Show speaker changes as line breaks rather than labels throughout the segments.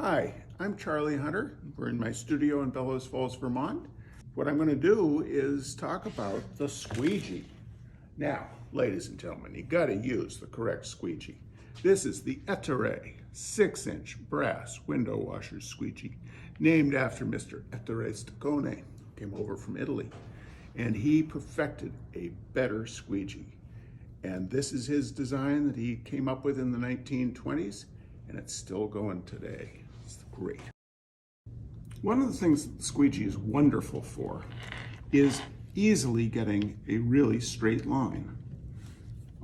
Hi, I'm Charlie Hunter. We're in my studio in Bellows Falls, Vermont. What I'm going to do is talk about the squeegee. Now, ladies and gentlemen, you got to use the correct squeegee. This is the Ettore 6-inch brass window washer squeegee, named after Mr. Ettore Staccone, who came over from Italy. And he perfected a better squeegee. And this is his design that he came up with in the 1920s, and it's still going today. It's great. One of the things that the squeegee is wonderful for is easily getting a really straight line.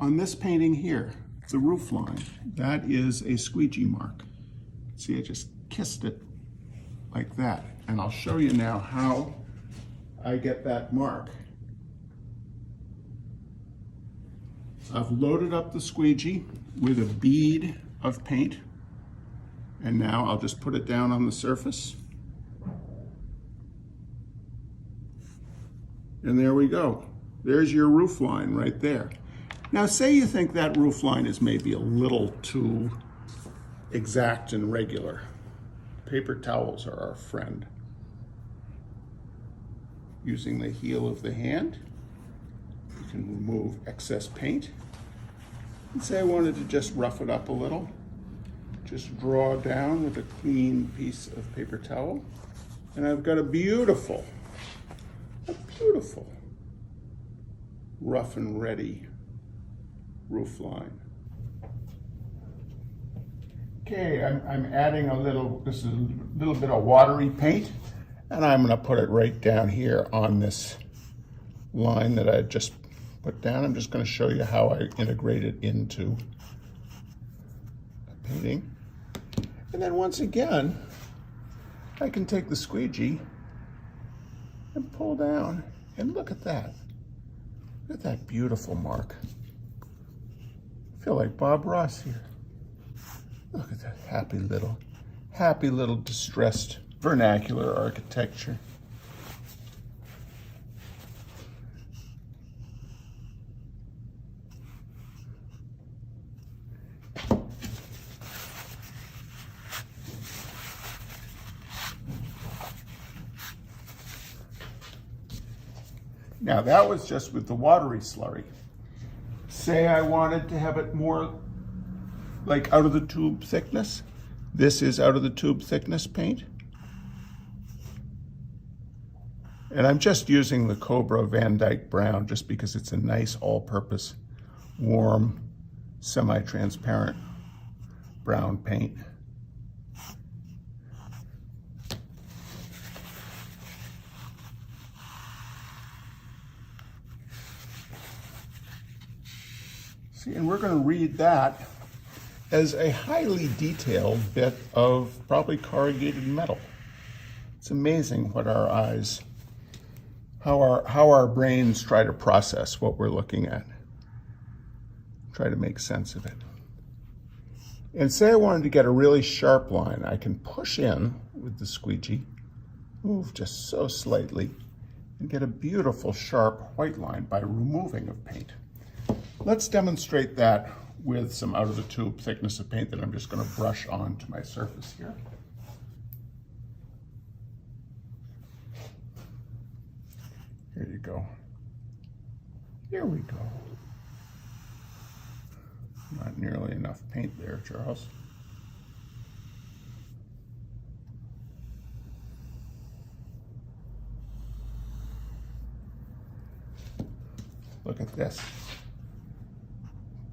On this painting here, the roof line, that is a squeegee mark. See, I just kissed it like that. And I'll show you now how I get that mark. I've loaded up the squeegee with a bead of paint, and now I'll just put it down on the surface. And there we go. There's your roof line right there. Now say you think that roof line is maybe a little too exact and regular. Paper towels are our friend. Using the heel of the hand, you can remove excess paint. And say I wanted to just rough it up a little. Just draw down with a clean piece of paper towel. And I've got a beautiful rough and ready roof line. Okay, I'm adding this is a little bit of watery paint, and I'm gonna put it right down here on this line that I just put down. I'm just gonna show you how I integrate it into a painting. And then once again, I can take the squeegee and pull down, and look at that. Look at that beautiful mark. I feel like Bob Ross here. Look at that happy little distressed vernacular architecture. Now that was just with the watery slurry. Say I wanted to have it more like out of the tube thickness. This is out of the tube thickness paint. And I'm just using the Cobra Van Dyke Brown just because it's a nice all-purpose, warm, semi-transparent brown paint. And we're going to read that as a highly detailed bit of probably corrugated metal. It's amazing what our eyes, how our brains try to process what we're looking at, try to make sense of it. And say I wanted to get a really sharp line, I can push in with the squeegee, move just so slightly, and get a beautiful sharp white line by removing of paint. Let's demonstrate that with some out of the tube thickness of paint that I'm just going to brush onto my surface here. Here you go. Here we go. Not nearly enough paint there, Charles. Look at this.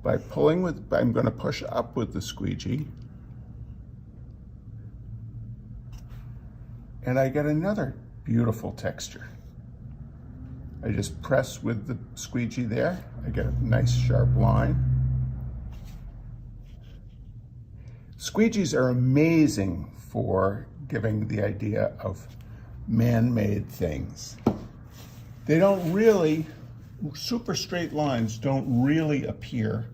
By pulling I'm going to push up with the squeegee, and I get another beautiful texture. I just press with the squeegee there, I get a nice sharp line. Squeegees are amazing for giving the idea of man-made things. They don't really, super straight lines don't really appear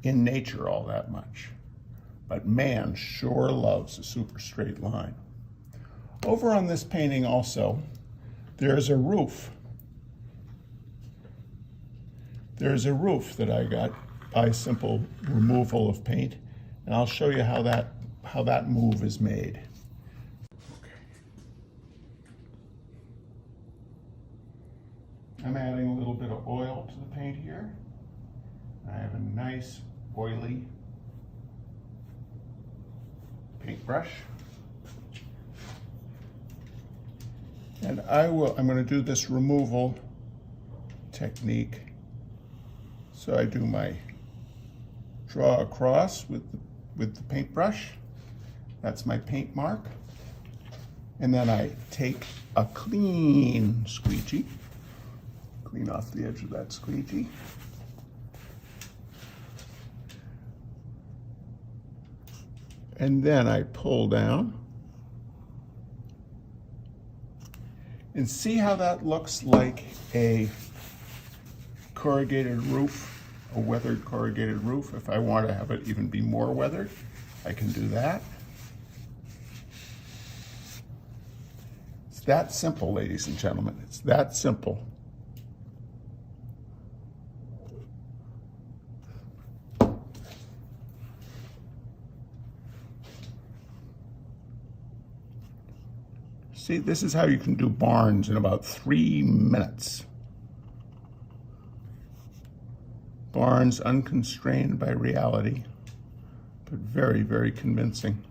in nature all that much, but man sure loves a super straight line. Over on this painting also, there's a roof. There's a roof that I got by simple removal of paint, and I'll show you how how that move is made. Okay. I'm adding a little bit of oil to the paint here. I have a nice oily paintbrush. And I'm going to do this removal technique. So I do my draw across with the paintbrush. That's my paint mark. And then I take a clean squeegee, clean off the edge of that squeegee. And then I pull down. And see how that looks like a corrugated roof, a weathered corrugated roof. If I want to have it even be more weathered, I can do that. It's that simple, ladies and gentlemen. It's that simple. See, this is how you can do barns in about 3 minutes. Barns unconstrained by reality, but very, very convincing.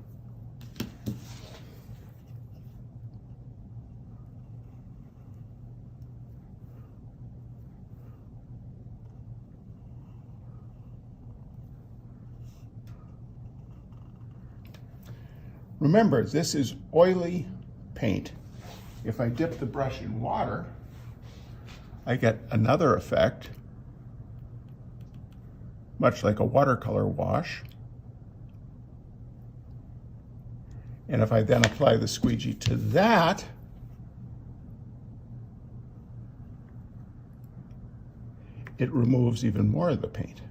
Remember, this is oily paint. If I dip the brush in water, I get another effect, much like a watercolor wash. And if I then apply the squeegee to that, it removes even more of the paint.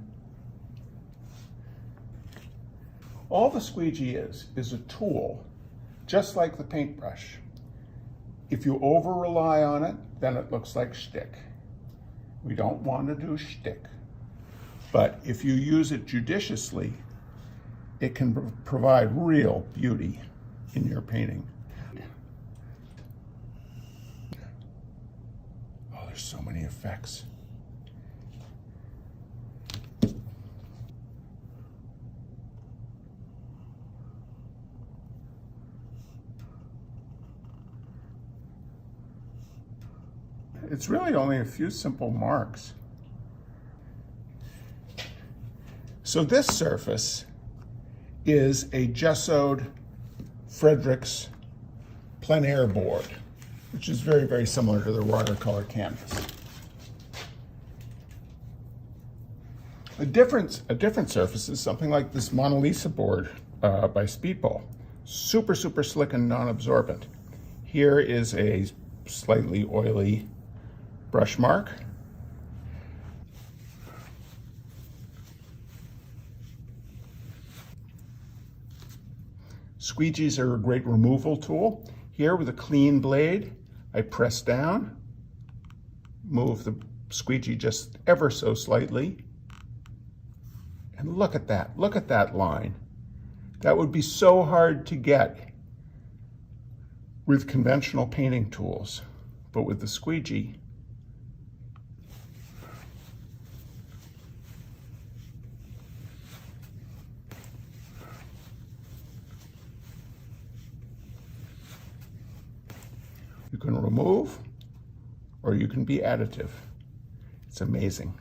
All the squeegee is a tool, just like the paintbrush. If you over-rely on it, then it looks like shtick. We don't want to do shtick. But if you use it judiciously, it can provide real beauty in your painting. Oh, there's so many effects. It's really only a few simple marks. So this surface is a gessoed Frederick's plein air board, which is very, very similar to their watercolor canvas. A different surface is something like this Mona Lisa board by Speedball. Super, super slick and non-absorbent. Here is a slightly oily brush mark. Squeegees are a great removal tool. Here with a clean blade, I press down, move the squeegee just ever so slightly, and look at that line. That would be so hard to get with conventional painting tools, but with the squeegee, you can remove or you can be additive. It's amazing.